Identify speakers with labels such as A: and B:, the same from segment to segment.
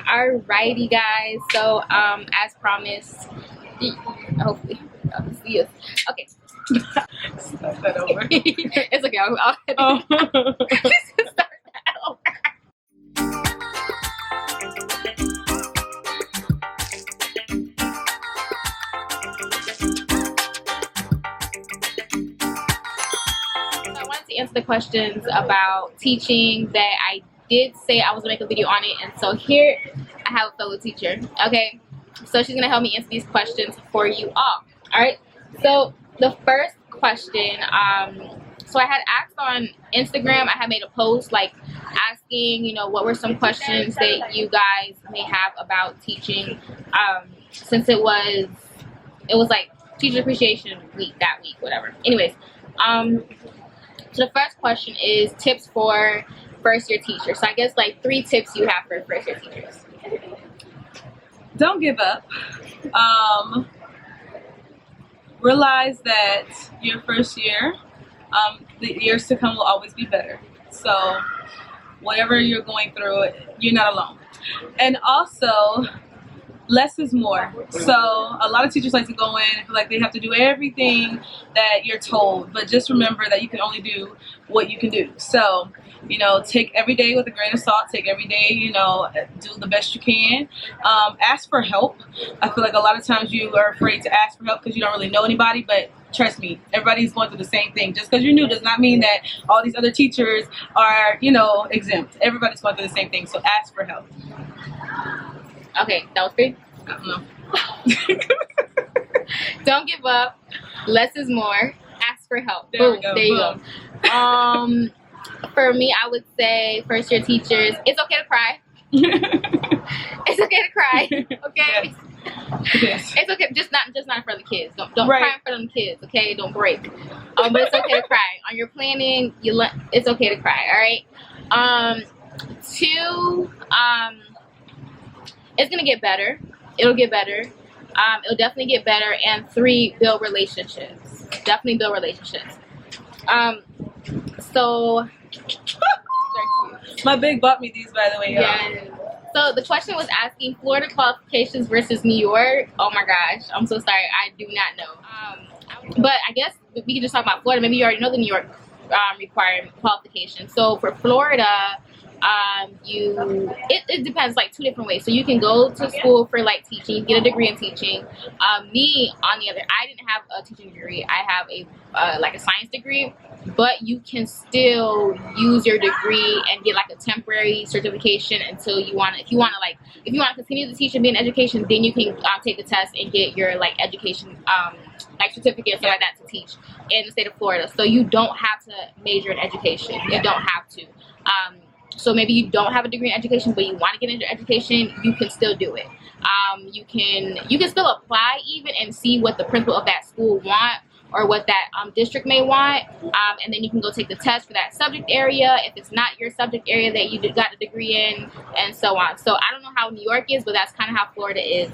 A: Alrighty, guys. So, as promised, hopefully, I'll see you. Okay.
B: Start that over.
A: It's okay. I'll
B: Oh.
A: start that over. So I wanted to answer the questions about teaching that I did say I was gonna make a video on it, and so here I have a fellow teacher. Okay, so she's gonna help me answer these questions for you all. All right. So the first question, so I had asked on Instagram. I had made a post like asking, you know, what were some questions that you guys may have about teaching, since it was like Teacher Appreciation Week that week, whatever. Anyways, so the first question is tips for first year teachers. So I guess like 3 tips you have for first year teachers.
B: Don't give up. Realize that your first year, the years to come will always be better. So whatever you're going through, you're not alone. And also, less is more. So a lot of teachers like to go in and feel like they have to do everything that you're told, but just remember that you can only do what you can do. So, you know, take every day with a grain of salt, take every day, you know, do the best you can. Ask for help. I feel like a lot of times you are afraid to ask for help because you don't really know anybody, but trust me, everybody's going through the same thing. Just because you're new does not mean that all these other teachers are, you know, exempt. Everybody's going through the same thing, so ask for help.
A: Okay, that was 3.
B: I don't know.
A: Don't give up. Less is more. Ask for help.
B: There we
A: Boom.
B: go.
A: There you go. For me, I would say first year teachers, it's okay to cry. It's okay to cry. Okay.
B: Yes.
A: It's okay, just not in front of the kids. Don't
B: Right.
A: cry in front of the kids. Okay, don't break. But it's okay to cry on your planning. It's okay to cry. All right. 2, it's gonna get better. It'll get better. It'll definitely get better. And 3, build relationships. Definitely build relationships. So
B: My big bought me these, by the way. Y'all.
A: yeah. So the question was asking Florida qualifications versus New York. Oh my gosh, I'm so sorry. I do not know. But I guess we can just talk about Florida. Maybe you already know the New York requirement qualifications. So for Florida, it depends, like 2 different ways. So you can go to school for like teaching, get a degree in teaching. Me, on the other, I didn't have a teaching degree. I have a like a science degree, but you can still use your degree and get like a temporary certification until you want to. If you want to continue to teach and be in education, then you can take the test and get your like education like certificate, stuff like that, to teach in the state of Florida. So you don't have to major in education. You don't have to. So maybe you don't have a degree in education, but you want to get into education, you can still do it. You can still apply even and see what the principal of that school want, or what that district may want, and then you can go take the test for that subject area if it's not your subject area that you got a degree in, and so on. So I don't know how New York is, but that's kind of how Florida is.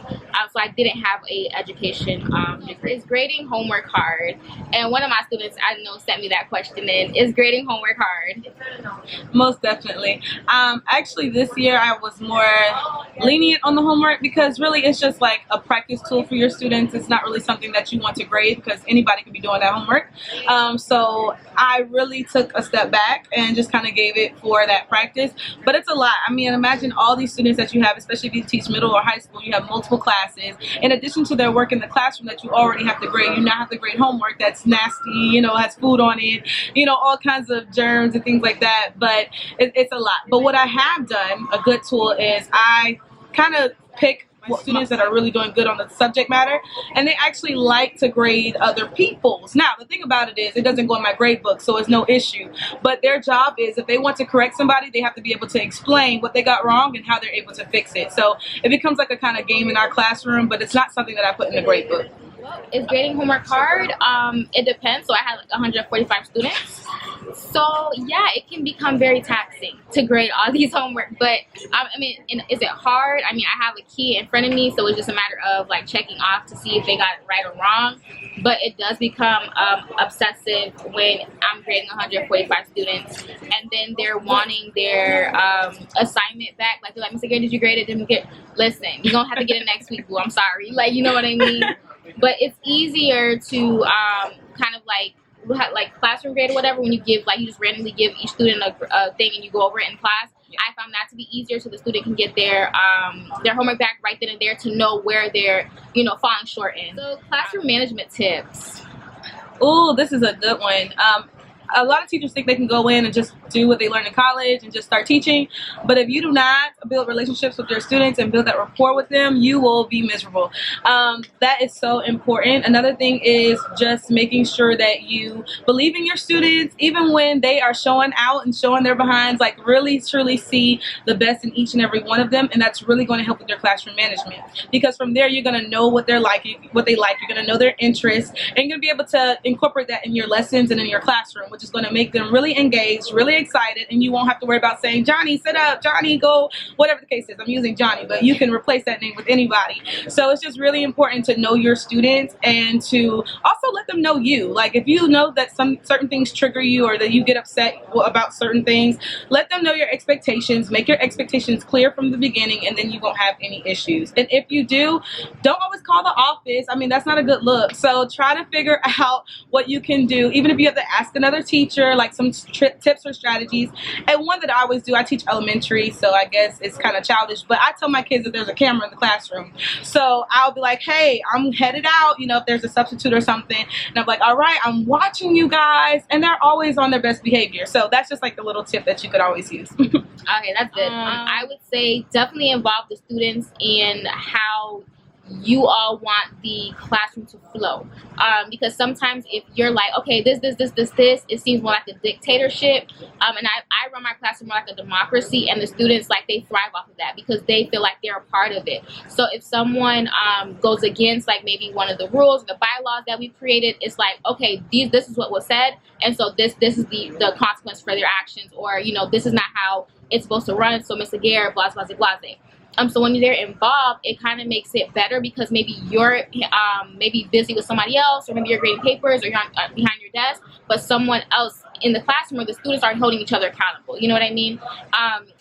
A: So I didn't have a education degree. Is grading homework hard? And one of my students I know sent me that question in. Is grading homework hard?
B: Most definitely. Actually, this year I was more lenient on the homework because really it's just like a practice tool for your students. It's not really something that you want to grade because anybody could be doing that homework. So I really took a step back and just kind of gave it for that practice. But it's a lot. I mean, imagine all these students that you have, especially if you teach middle or high school, you have multiple classes. In addition to their work in the classroom that you already have to grade, you now have to grade homework that's nasty, you know, has food on it, you know, all kinds of germs and things like that. But it's a lot. But what I have done, a good tool, is I kind of pick students that are really doing good on the subject matter, and they actually like to grade other people's. Now, the thing about it is, it doesn't go in my grade book, so it's no issue. But their job is, if they want to correct somebody, they have to be able to explain what they got wrong and how they're able to fix it. So it becomes like a kind of game in our classroom, but it's not something that I put in the grade book.
A: Is grading homework hard? It depends. So I had like 145 students. So yeah, it can become very taxing to grade all these homework. But I mean, is it hard? I mean, I have a key in front of me, so it's just a matter of like checking off to see if they got it right or wrong. But it does become obsessive when I'm grading 145 students, and then they're wanting their assignment back. Like they're like, Mr. Gray, did you grade it? Didn't get. Listen, you're gonna have to get it next week, boo. I'm sorry. Like, you know what I mean? But it's easier to kind of like classroom grade or whatever, when you give, like, you just randomly give each student a thing and you go over it in class. I found that to be easier, so the student can get their homework back right then and there to know where they're, you know, falling short in. So classroom management tips.
B: Oh, this is a good one. A lot of teachers think they can go in and just do what they learned in college and just start teaching. But if you do not build relationships with your students and build that rapport with them, you will be miserable. That is so important. Another thing is just making sure that you believe in your students, even when they are showing out and showing their behinds. Like, really, truly see the best in each and every one of them. And that's really going to help with your classroom management. Because from there, you're going to know what they're like, what they like. You're going to know their interests. And you're going to be able to incorporate that in your lessons and in your classroom, which is going to make them really engaged, really excited, and you won't have to worry about saying, Johnny, sit up, Johnny, go, whatever the case is. I'm using Johnny, but you can replace that name with anybody. So it's just really important to know your students and to also let them know you. Like, if you know that some certain things trigger you or that you get upset about certain things, let them know your expectations. Make your expectations clear from the beginning, and then you won't have any issues. And if you do, don't always call the office. I mean, that's not a good look. So try to figure out what you can do, even if you have to ask another teacher, like some tips or strategies. And one that I always do, I teach elementary, so I guess it's kind of childish, but I tell my kids that there's a camera in the classroom. So I'll be like, hey, I'm headed out, you know, if there's a substitute or something, and I'm like, all right, I'm watching you guys, and they're always on their best behavior. So that's just like a little tip that you could always use.
A: Okay, that's good. I would say definitely involve the students in how you all want the classroom to flow, because sometimes if you're like, okay, this, it seems more like a dictatorship, and I run my classroom more like a democracy, and the students, like, they thrive off of that because they feel like they're a part of it. So if someone goes against, like, maybe one of the rules, the bylaws that we've created, it's like, okay, this is what was said, and so this is the consequence for their actions, or, you know, this is not how it's supposed to run, so Mr. Gare, blah, blah, blah, blah. So when they're involved, it kind of makes it better because maybe you're maybe busy with somebody else, or maybe you're grading papers, or you're behind your desk, but someone else in the classroom or the students are holding each other accountable. You know what I mean?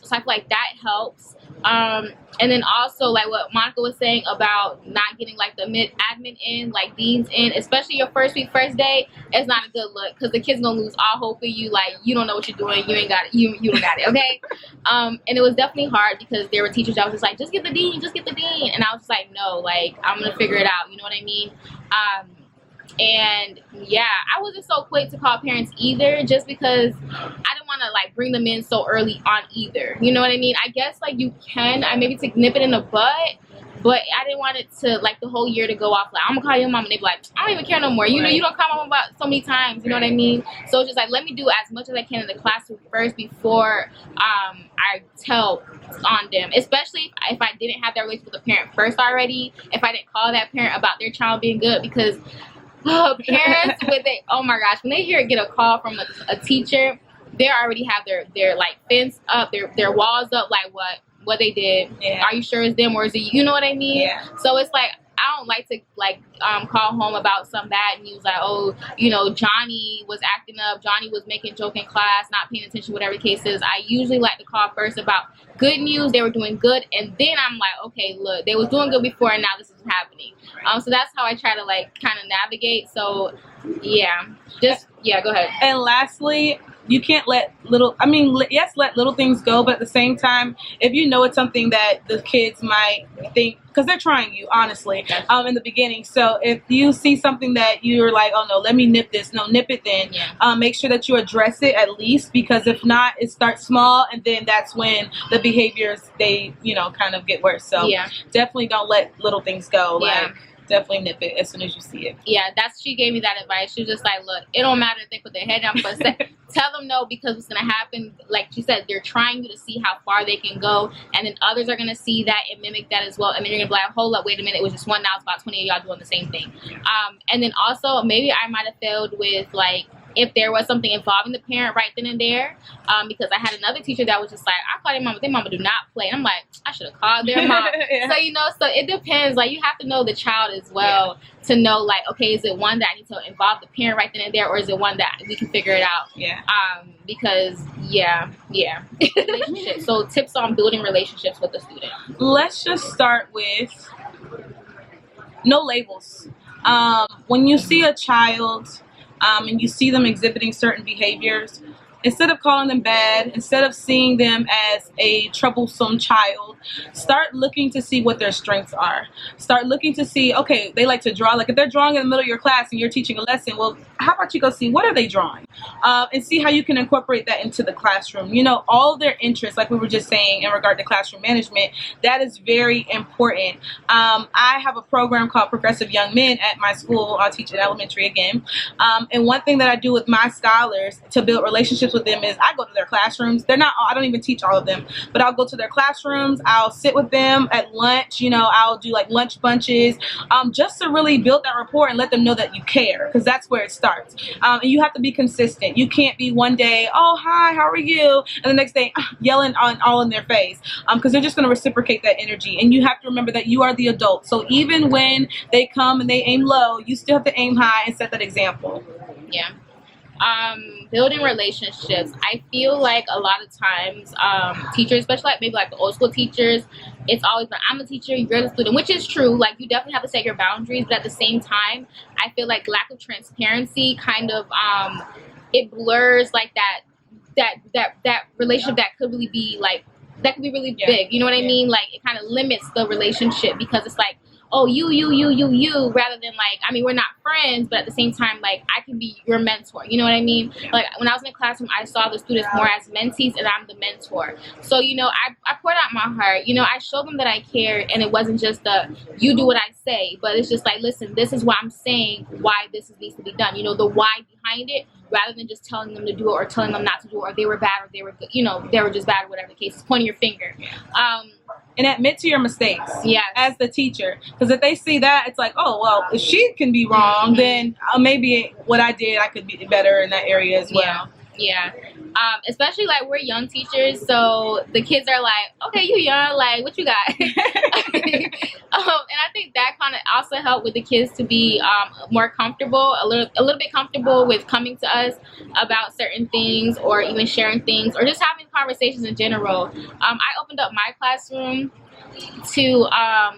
A: So I feel like that helps. And then also, like what Monica was saying about not getting like the admin in, like deans in, especially your first week, first day, it's not a good look because the kids gonna lose all hope in you. Like, you don't know what you're doing. You ain't got it. You don't got it. Okay. And it was definitely hard because there were teachers that was just like, just get the dean, just get the dean. And I was just like, no, like, I'm gonna figure it out. You know what I mean? And yeah, I wasn't so quick to call parents either, just because I didn't want to like bring them in so early on either. You know what I mean? I guess like you can, I maybe to nip it in the bud, but I didn't want it to like the whole year to go off like, I'm gonna call your mom, and they be like, I don't even care no more. You know, you don't call my mom about so many times. You know what I mean? So it's just like, let me do as much as I can in the classroom first before I tell on them, especially if I didn't have that relationship with the parent first already. If I didn't call that parent about their child being good, because parents oh my gosh, when they get a call from a teacher, they already have their like fence up, their walls up, like what they did. Yeah. Are you sure it's them or is it you? Know what I mean? Yeah. So it's like, I don't like to like call home about some bad news, like, oh, you know, Johnny was acting up, Johnny was making joke in class, not paying attention, whatever the case is. I usually like to call first about good news, they were doing good, and then I'm like, okay, look, they was doing good before and now this is happening. So that's how I try to like kind of navigate. So yeah, go ahead.
B: And lastly, you can't let yes, let little things go, but at the same time, if you know it's something that the kids might think, because they're trying you, honestly, in the beginning. So if you see something that you're like, oh no, let me nip this, no, nip it then. Yeah. Make sure that you address it at least, because if not, it starts small, and then that's when the behaviors, they, you know, kind of get worse. So yeah, definitely don't let little things go. Yeah. Like, definitely nip it as soon as you see it.
A: Yeah, she gave me that advice. She was just like, look, it don't matter if they put their head down, but tell them no, because what's going to happen, like she said, they're trying you to see how far they can go, and then others are going to see that and mimic that as well, and then you're going to be like, hold up, wait a minute, it was just one, now it's about 20 of y'all doing the same thing. And then also, maybe I might have failed with like if there was something involving the parent right then and there, because I had another teacher that was just like, I call their mama do not play. And I'm like, I should have called their mom.
B: Yeah.
A: So, you know, so it depends. Like, you have to know the child as well to know, like, okay, is it one that I need to involve the parent right then and there, or is it one that we can figure it out?
B: Yeah.
A: Because, relationships. So tips on building relationships with the student.
B: Let's just start with no labels. When you see a child and you see them exhibiting certain behaviors, instead of calling them bad, instead of seeing them as a troublesome child, start looking to see what their strengths are. Start looking to see, okay, they like to draw. Like if they're drawing in the middle of your class and you're teaching a lesson, well, how about you go see what are they drawing? And see how you can incorporate that into the classroom. You know, all their interests, like we were just saying in regard to classroom management, that is very important. I have a program called Progressive Young Men at my school. I'll teach in elementary again. And one thing that I do with my scholars to build relationships with them is I go to their classrooms. I don't even teach all of them, but I'll go to their classrooms. I'll sit with them at lunch. You know, I'll do like lunch bunches, just to really build that rapport and let them know that you care, because that's where it starts. And you have to be consistent. You can't be one day, oh, hi, how are you? And the next day, yelling all in their face, because they're just going to reciprocate that energy. And you have to remember that you are the adult. So even when they come and they aim low, you still have to aim high and set that example.
A: Yeah. Building relationships. I feel like a lot of times teachers, especially like maybe like the old school teachers, it's always like, I'm a teacher, you're the student, which is true. Like you definitely have to set your boundaries, but at the same time, I feel like lack of transparency kind of it blurs like that relationship that could really be like, that could be really big. You know what I mean? Like it kind of limits the relationship, because it's like, oh, you, rather than like, I mean, we're not friends, but at the same time, like, I can be your mentor. You know what I mean? Like, when I was in the classroom, I saw the students more as mentees, and I'm the mentor. So, you know, I poured out my heart. You know, I showed them that I cared, and it wasn't just you do what I say, but it's just like, listen, this is what I'm saying, why this needs to be done. You know, the why behind it, rather than just telling them to do it or telling them not to do it, or they were bad or they were good, you know, they were just bad, or whatever the case is, pointing your finger.
B: And admit to your mistakes as the teacher. Because if they see that, it's like, oh, well, if she can be wrong, then maybe what I did, I could be better in that area as well.
A: Yeah. Especially like we're young teachers, so the kids are like, okay, you young, like what you got? And I think that kind of also helped with the kids to be more comfortable, a little bit comfortable with coming to us about certain things, or even sharing things, or just having conversations in general. I opened up my classroom to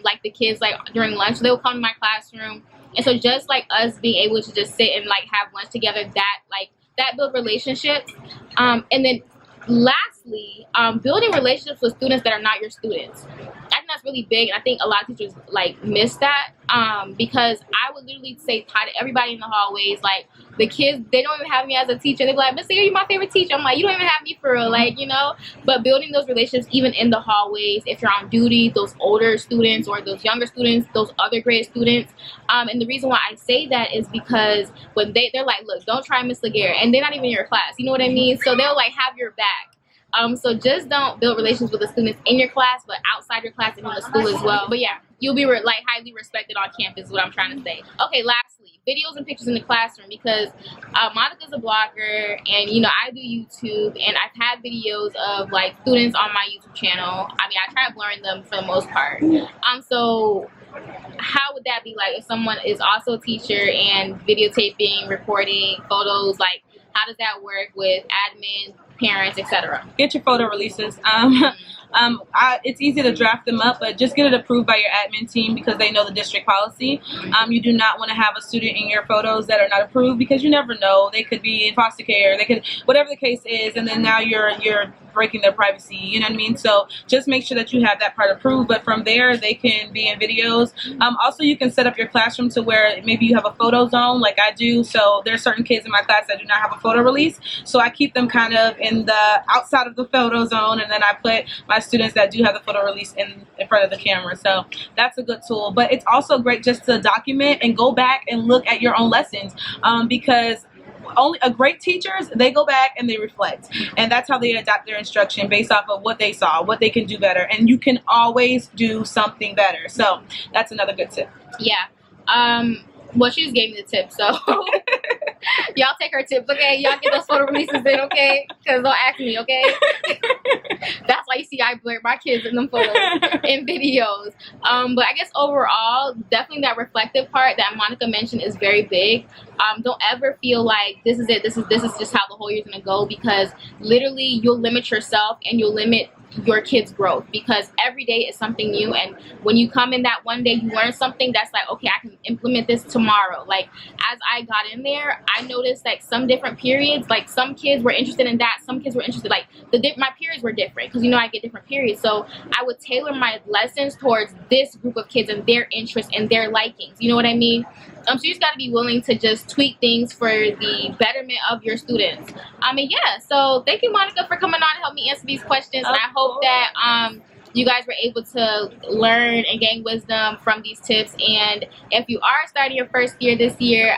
A: like the kids, like during lunch they would come to my classroom, and so just like us being able to just sit and like have lunch together, that build relationships. And then lastly, building relationships with students that are not your students. I think that's really big, and I think a lot of teachers like miss that, because I would literally say hi to everybody in the hallways. Like the kids, they don't even have me as a teacher. They're like, Miss Lear, you're my favorite teacher. I'm like, you don't even have me for real, like, you know. But building those relationships even in the hallways, if you're on duty, those older students or those younger students, those other grade students. And the reason why I say that is because when they're like, look, don't try Miss Laguerre, and they're not even in your class. You know what I mean? So they'll like have your back. So just don't build relations with the students in your class, but outside your class and in the school as well. But yeah, you'll be like highly respected on campus is what I'm trying to say. Okay, lastly, videos and pictures in the classroom, because Monica's a blogger, and you know, I do YouTube, and I've had videos of like students on my YouTube channel. I mean, I try blurring them for the most part. So how would that be like if someone is also a teacher and videotaping, recording photos? Like, how does that work with admin, parents, etc.?
B: Get your photo releases. It's easy to draft them up, but just get it approved by your admin team, because they know the district policy. You do not want to have a student in your photos that are not approved, because you never know. They could be in foster care, they could, whatever the case is, and then now you're breaking their privacy, you know what I mean? So just make sure that you have that part approved, but from there they can be in videos. Also, you can set up your classroom to where maybe you have a photo zone like I do. So there's certain kids in my class that do not have a photo release, so I keep them kind of in the outside of the photo zone, and then I put my students that do have the photo release in front of the camera. So that's a good tool, but it's also great just to document and go back and look at your own lessons, because only great teachers, they go back and they reflect, and that's how they adapt their instruction based off of what they saw, what they can do better, and you can always do something better. So that's another good tip.
A: Yeah. Well, she just gave me the tip, so Y'all take her tips, okay? Y'all get those photo releases in, okay? Because don't ask me, okay? That's why you see I blur my kids in them photos and videos. But I guess overall, definitely that reflective part that Monica mentioned is very big. Don't ever feel like this is it, this is just how the whole year's gonna go, because literally you'll limit yourself and you'll limit your kids' growth, because every day is something new, and when you come in that one day you learn something that's like, okay, I can implement this tomorrow. Like as I got in there, I noticed like some different periods, like some kids were interested in that, some kids were interested, like my periods were different, because you know I get different periods, so I would tailor my lessons towards this group of kids and their interests and their likings, you know what I mean? So you just got to be willing to just tweak things for the betterment of your students. Yeah, so thank you, Monica, for coming on and help me answer these questions. And I hope that you guys were able to learn and gain wisdom from these tips. And if you are starting your first year this year,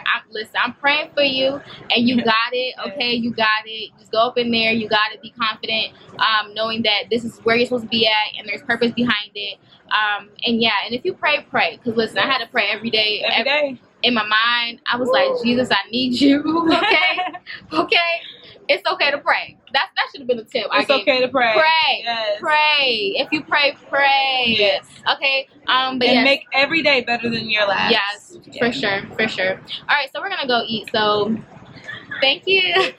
A: I'm praying for you, and you got it, okay? You got it. Just go up in there. You got to be confident, knowing that this is where you're supposed to be at and there's purpose behind it. And yeah, and if you pray, because listen, I had to pray every day.
B: Every day.
A: In my mind, I was like, Jesus, I need you, okay? Okay? It's okay to pray. That should have been the tip.
B: It's okay to pray.
A: Pray.
B: Yes.
A: Pray. If you pray, pray.
B: Yes.
A: Okay? But
B: and
A: yes.
B: make every day better than your last.
A: Yes, for sure, for sure. All right, so we're going to go eat, so thank you.